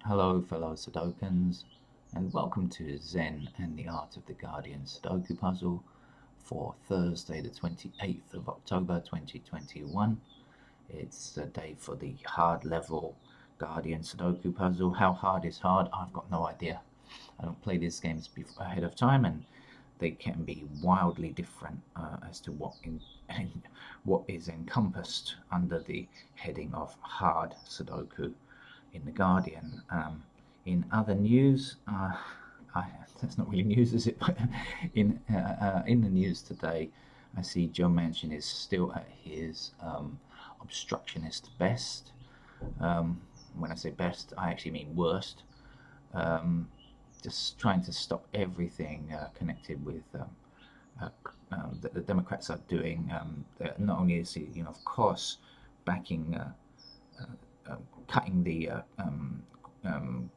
Hello, fellow Sudokans, and welcome to Zen and the Art of the Guardian Sudoku puzzle for Thursday, the 28th of October 2021. It's a day for the hard level Guardian Sudoku puzzle. How hard is hard? I've got no idea. I don't play these games ahead of time, and they can be wildly different as to what is encompassed under the heading of hard Sudoku in the Guardian. In other news, that's not really news, is it? But in the news today, I see Joe Manchin is still at his obstructionist best. When I say best, I actually mean worst. Um, just trying to stop everything connected with uh, that the Democrats are doing. Not only is he, of course, backing cutting the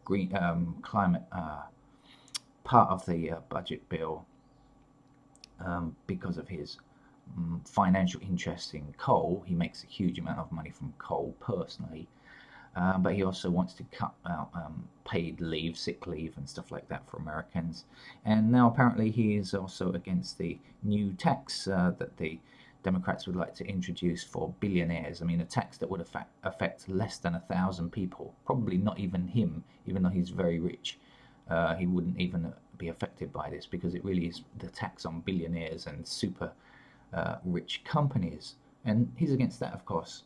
green climate part of the budget bill because of his financial interest in coal. He makes a huge amount of money from coal personally, but he also wants to cut out paid leave, sick leave, and stuff like that for Americans. And now apparently he is also against the new tax that the Democrats would like to introduce for billionaires. I mean, a tax that would affect less than 1,000 people, probably not even him, even though he's very rich. He wouldn't even be affected by this because it really is the tax on billionaires and super rich companies. And he's against that, of course.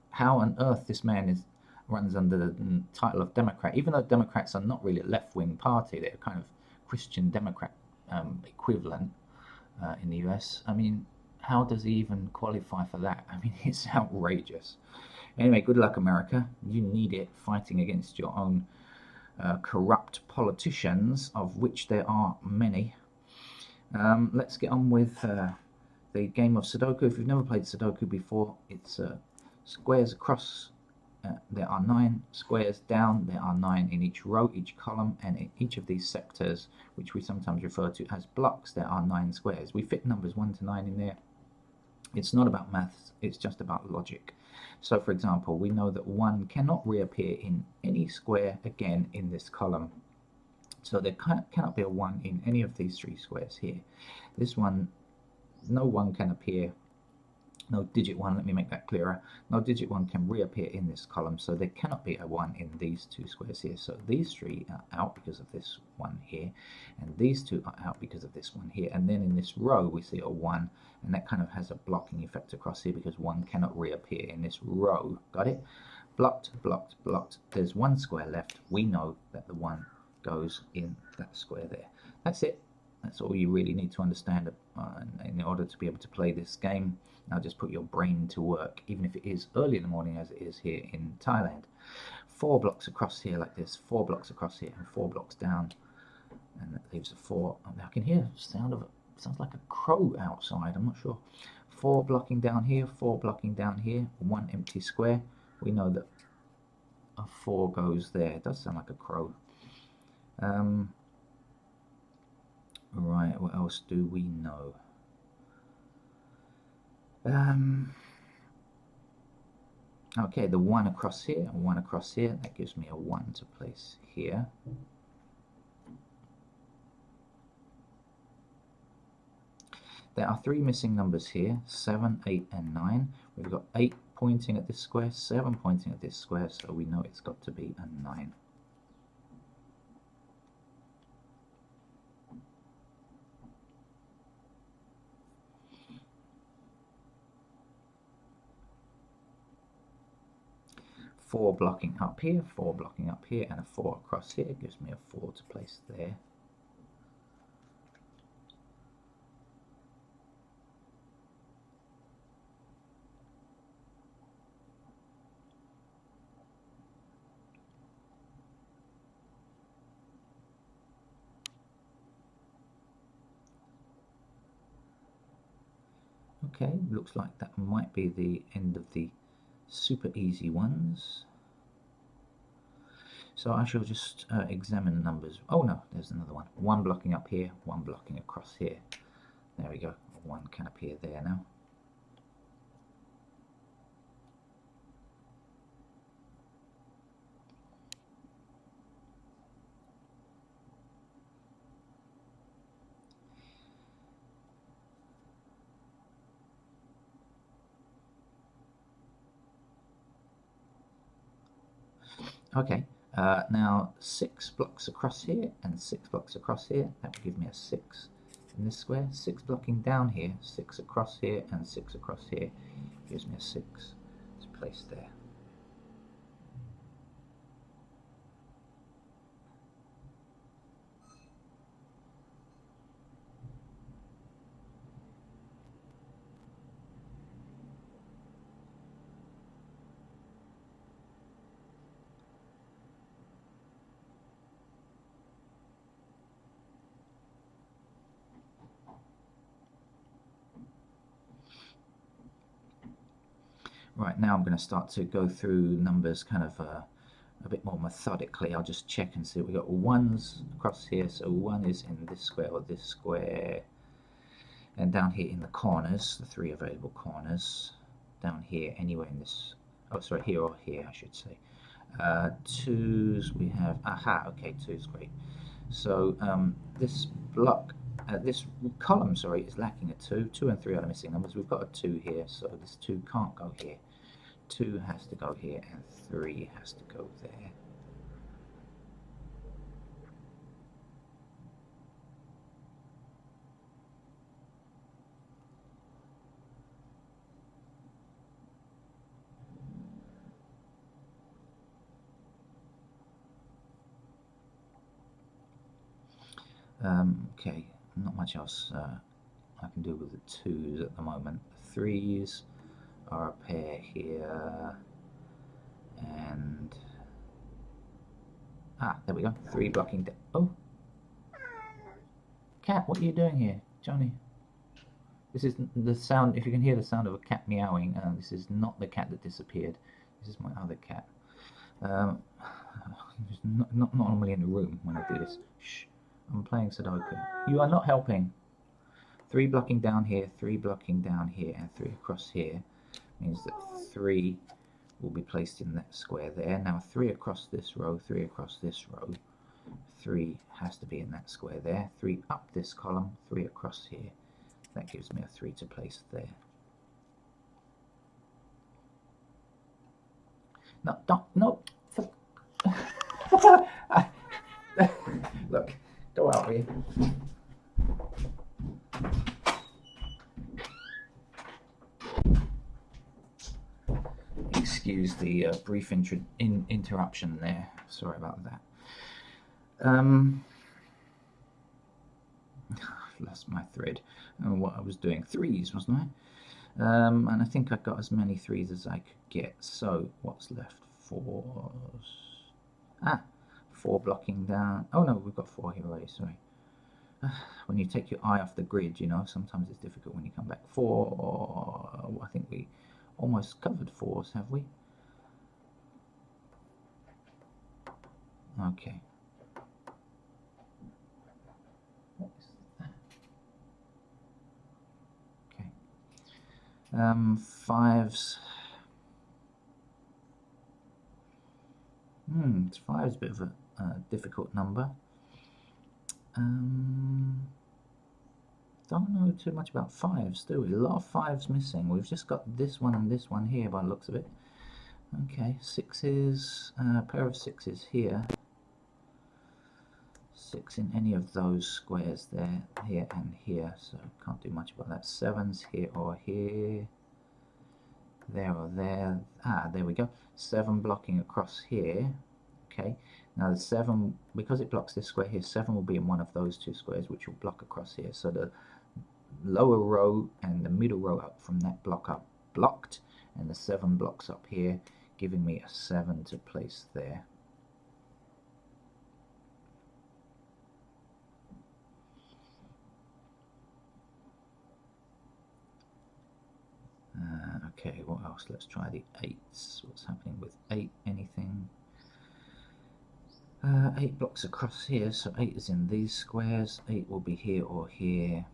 How on earth this man runs under the title of Democrat, even though Democrats are not really a left-wing party, they're kind of Christian Democrat equivalent in the US. I mean, how does he even qualify for that? I mean, it's outrageous. Anyway, good luck, America. You need it fighting against your own corrupt politicians, of which there are many. Let's get on with the game of Sudoku. If you've never played Sudoku before, it's squares across. There are 9 squares down. There are 9 in each row, each column, and in each of these sectors, which we sometimes refer to as blocks, there are 9 squares. We fit numbers 1 to 9 in there. It's not about maths, it's just about logic. So, for example, we know that 1 cannot reappear in any square again in this column. So there cannot be a 1 in any of these 3 squares here. This one, no 1 can appear. No digit 1, let me make that clearer. No digit 1 can reappear in this column, so there cannot be a 1 in these 2 squares here. So these 3 are out because of this 1 here, and these 2 are out because of this 1 here. And then in this row we see a 1, and that kind of has a blocking effect across here because 1 cannot reappear in this row. Got it? Blocked, blocked, blocked. There's 1 square left. We know that the 1 goes in that square there. That's it. That's all you really need to understand in order to be able to play this game. Now just put your brain to work, even if it is early in the morning as it is here in Thailand. 4 blocks across here like this, 4 blocks across here, and 4 blocks down. And that leaves a 4. I can hear the sound of sounds like a crow outside, I'm not sure. 4 blocking down here, 4 blocking down here, 1 empty square. We know that a 4 goes there. It does sound like a crow. Right, what else do we know? Okay, the 1 across here and 1 across here, that gives me a 1 to place here. There are 3 missing numbers here, 7, 8 and 9. We've got 8 pointing at this square, 7 pointing at this square, so we know it's got to be a 9. Four blocking up here, 4 blocking up here, and a 4 across here gives me a 4 to place there. Okay, looks like that might be the end of the super easy ones. So I shall just examine the numbers. Oh no, there's another one. 1 blocking up here, 1 blocking across here. There we go. 1 can appear there now. Okay, now 6 blocks across here and 6 blocks across here. That will give me a 6 in this square. 6 blocking down here, 6 across here and 6 across here gives me a 6 to place there. Right, now I'm going to start to go through numbers kind of a bit more methodically. I'll just check and see. We've got 1s across here, so 1 is in this square or this square. And down here in the corners, the 3 available corners, down here, anywhere in this, oh sorry, here or here I should say. 2s we have, aha, okay, 2 is great. So this block, this column, sorry, is lacking a 2. 2 and 3 are the missing numbers. We've got a 2 here, so this 2 can't go here. 2 has to go here, and 3 has to go there. Okay, not much else I can do with the 2s at the moment. The 3s are a pair here, and there we go. 3 blocking. Oh, cat! What are you doing here, Johnny? This is the sound. If you can hear the sound of a cat meowing, this is not the cat that disappeared. This is my other cat. Not normally in the room when I do this. Shh. I'm playing Sudoku. You are not helping. 3 blocking down here, 3 blocking down here, and 3 across here means that 3 will be placed in that square there. Now 3 across this row, 3 across this row, 3 has to be in that square there. 3 up this column, 3 across here. That gives me a 3 to place there. No, don't, no. Look, go out here. Excuse the brief interruption there. Sorry about that. Lost my thread and what I was doing. 3s, wasn't I? And I think I got as many 3s as I could get. So what's left? 4s. 4 blocking down. Oh no, we've got 4 here already. Sorry. When you take your eye off the grid, you know, sometimes it's difficult when you come back. 4. I think we almost covered 4s, have we? Okay. What is that? Okay. 5s. 5 is a bit of a difficult number. Don't know too much about 5s, do we? A lot of 5s missing. We've just got this one and this one here by the looks of it. Okay, 6s, a pair of 6s here. 6 in any of those squares there, here and here, so can't do much about that. 7s here or here, there or there. There we go. 7 blocking across here. Okay, now the 7, because it blocks this square here, 7 will be in one of those 2 squares, which will block across here. So the lower row and the middle row up from that block are blocked, and the 7 blocks up here, giving me a 7 to place there. Okay, what else? Let's try the 8s. What's happening with 8? Anything? 8 blocks across here, so 8 is in these squares. 8 will be here or here.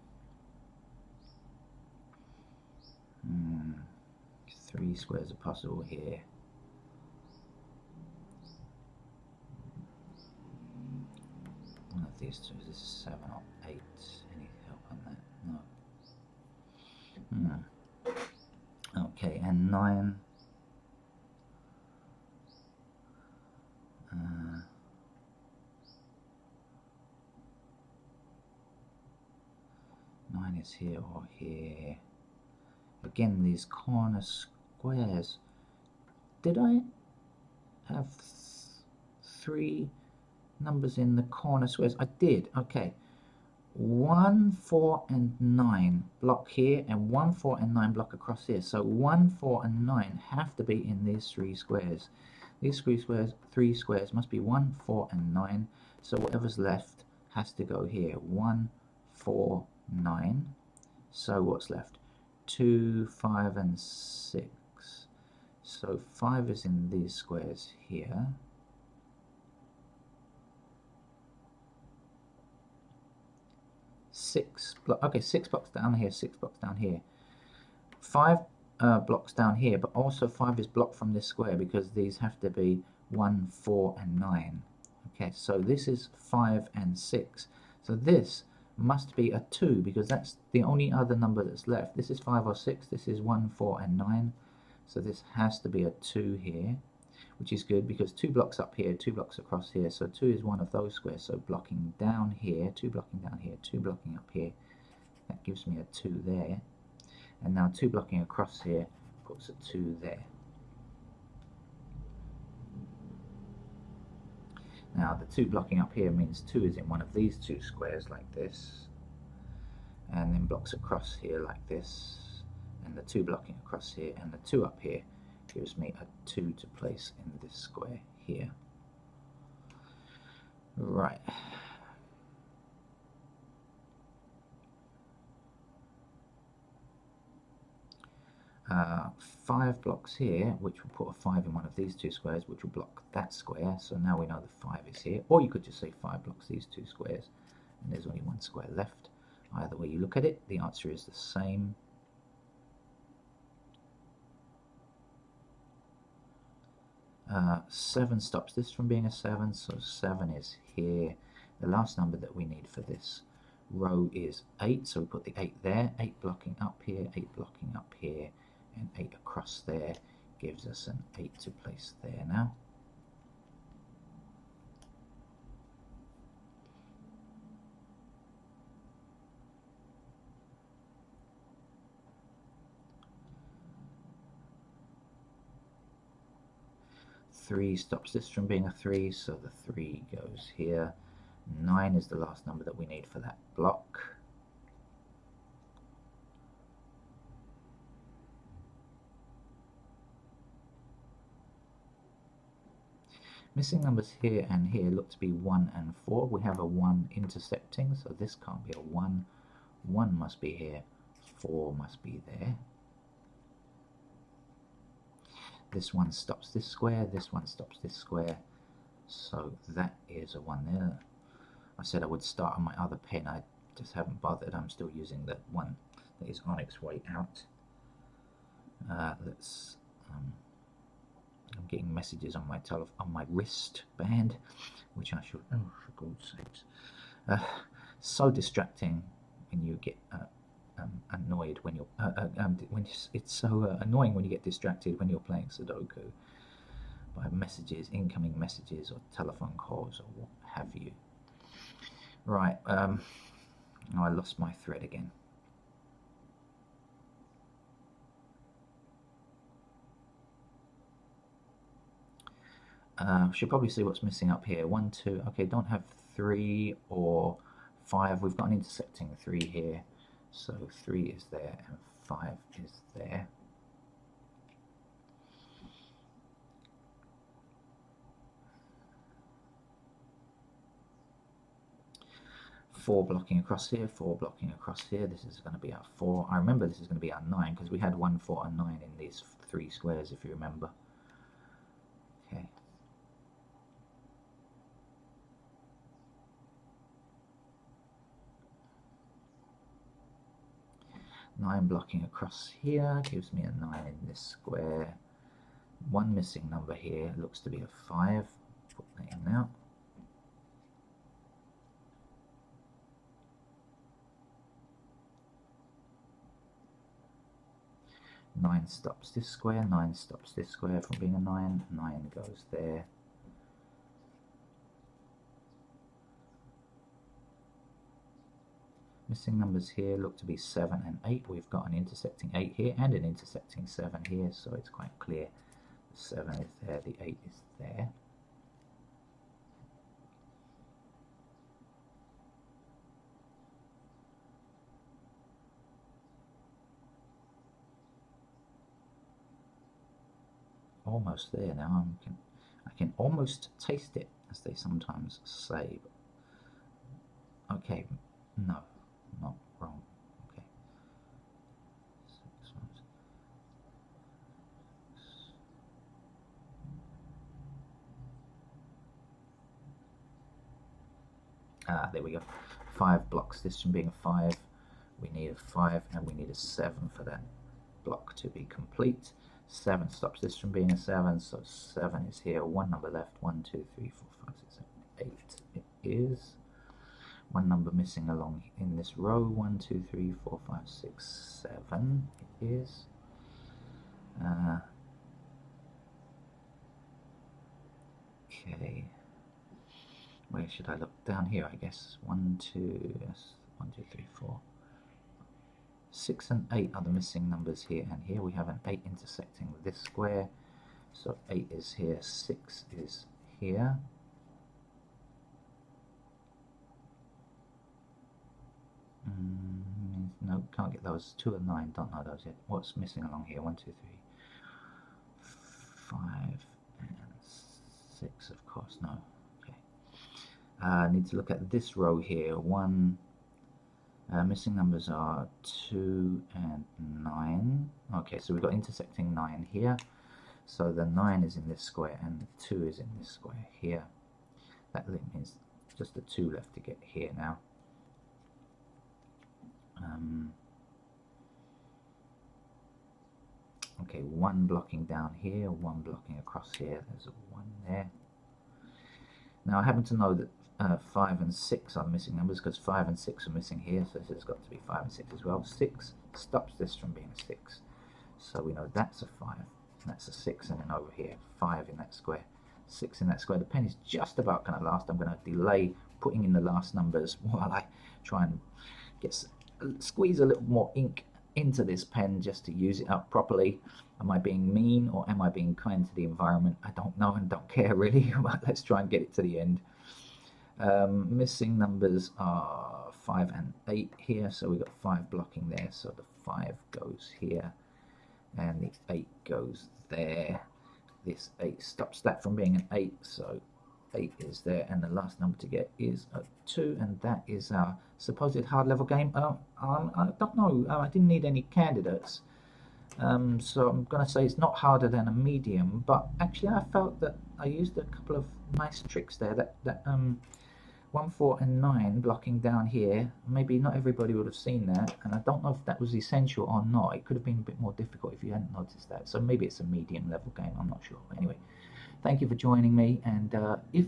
3 squares are possible here. One of these two. Is this 7 or 8? Any help on that? No. Okay, and 9. is here or here. Again, these corner squares. Did I have 3 numbers in the corner squares? I did. Okay. 1, 4, and 9 block here, and 1, 4, and 9 block across here. So 1, 4, and 9 have to be in these 3 squares. These 3 squares must be 1, 4, and 9. So whatever's left has to go here. 1, 4, 9. So what's left? 2, 5, and 6. So 5 is in these squares here. Six blocks down here, 6 blocks down here. 5 blocks down here, but also 5 is blocked from this square because these have to be 1, 4, and 9. Okay, so this is 5 and 6. So this must be a 2 because that's the only other number that's left. This is 5 or 6, this is 1, 4, and 9. So this has to be a 2 here, which is good because 2 blocks up here, 2 blocks across here. So 2 is one of those squares. So blocking down here, 2 blocking down here, 2 blocking up here. That gives me a 2 there. And now 2 blocking across here puts a 2 there. Now the 2 blocking up here means 2 is in one of these 2 squares like this. And then blocks across here like this. And the 2 blocking across here and the 2 up here gives me a 2 to place in this square here. Right. Uh, 5 blocks here, which will put a 5 in one of these 2 squares, which will block that square. So now we know the 5 is here. Or you could just say 5 blocks these 2 squares, and there's only 1 square left. Either way you look at it, the answer is the same. 7 stops this from being a 7, so 7 is here. The last number that we need for this row is 8, so we put the 8 there. 8 blocking up here, 8 blocking up here, and 8 across there gives us an 8 to place there now. Three stops this from being a 3, so the 3 goes here. 9 is the last number that we need for that block. Missing numbers here and here look to be 1 and 4. We have a 1 intersecting, so this can't be a 1. 1 must be here, 4 must be there. This one stops this square, this one stops this square, so that is a 1 there. I said I would start on my other pen, I just haven't bothered. I'm still using the one that is on its way out. I'm getting messages on my wristband, which I should. Oh, for God's sakes! So distracting when you get annoyed when you're it's so annoying when you get distracted when you're playing Sudoku by messages, incoming messages, or telephone calls, or what have you. Right, oh, I lost my thread again. Should probably see what's missing up here. 1, 2. Okay, don't have 3 or 5. We've got an intersecting 3 here. So 3 is there and 5 is there. Four blocking across here, 4 blocking across here. This is going to be our 4. I remember this is going to be our 9 because we had 1, 4, and 9 in these 3 squares, if you remember. Okay. Nine blocking across here gives me a 9 in this square. 1 missing number here looks to be a 5. Put that in now. Nine stops this square, 9 stops this square from being a 9. 9 goes there. Missing numbers here look to be 7 and 8. We've got an intersecting 8 here and an intersecting 7 here, so it's quite clear. The 7 is there, the 8 is there. Almost there now. I can almost taste it, as they sometimes say. Okay, no, not wrong. Okay. 6, 1, 6. There we go. 5 blocks this from being a 5. We need a 5 and we need a 7 for that block to be complete. 7 stops this from being a 7, so 7 is here. 1 number left. 1, 2, 3, 4, 5, 6, 7, 8. It is. 1 number missing along in this row. 1, 2, 3, 4, 5, 6, 7. It is. Okay. Where should I look? Down here, I guess. 1, 2, yes. 1, 2, 3, 4. 6 and 8 are the missing numbers here, and here we have an 8 intersecting with this square. So 8 is here, 6 is here. No, can't get those. 2 and 9, don't know those yet. What's missing along here? 1, 2, 3, 5 and 6, of course. No. Okay. I need to look at this row here. Missing numbers are 2 and 9. Okay, so we've got intersecting 9 here. So the 9 is in this square and the 2 is in this square here. That means just the 2 left to get here now. Okay, 1 blocking down here, 1 blocking across here. There's a 1 there. Now I happen to know that 5 and 6 are missing numbers because 5 and 6 are missing here, so there's got to be 5 and 6 as well. 6 stops this from being a 6, so we know that's a 5, that's a 6, and then over here 5 in that square, 6 in that square. The pen is just about going to last. I'm going to delay putting in the last numbers while I try and squeeze a little more ink into this pen just to use it up properly. Am I being mean or am I being kind to the environment? I don't know and don't care really, but let's try and get it to the end. Missing numbers are 5 and 8 here, so we've got 5 blocking there, so the 5 goes here and the 8 goes there. This 8 stops that from being an 8, so 8 is there, and the last number to get is a 2, and that is our supposed hard level game. I don't know, I didn't need any candidates, so I'm going to say it's not harder than a medium, but actually I felt that I used a couple of nice tricks there. That 1, 4 and 9 blocking down here, maybe not everybody would have seen that, and I don't know if that was essential or not. It could have been a bit more difficult if you hadn't noticed that, so maybe it's a medium level game, I'm not sure. Anyway, thank you for joining me, and if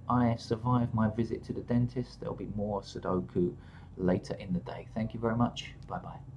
I survive my visit to the dentist, there'll be more Sudoku later in the day. Thank you very much. Bye bye.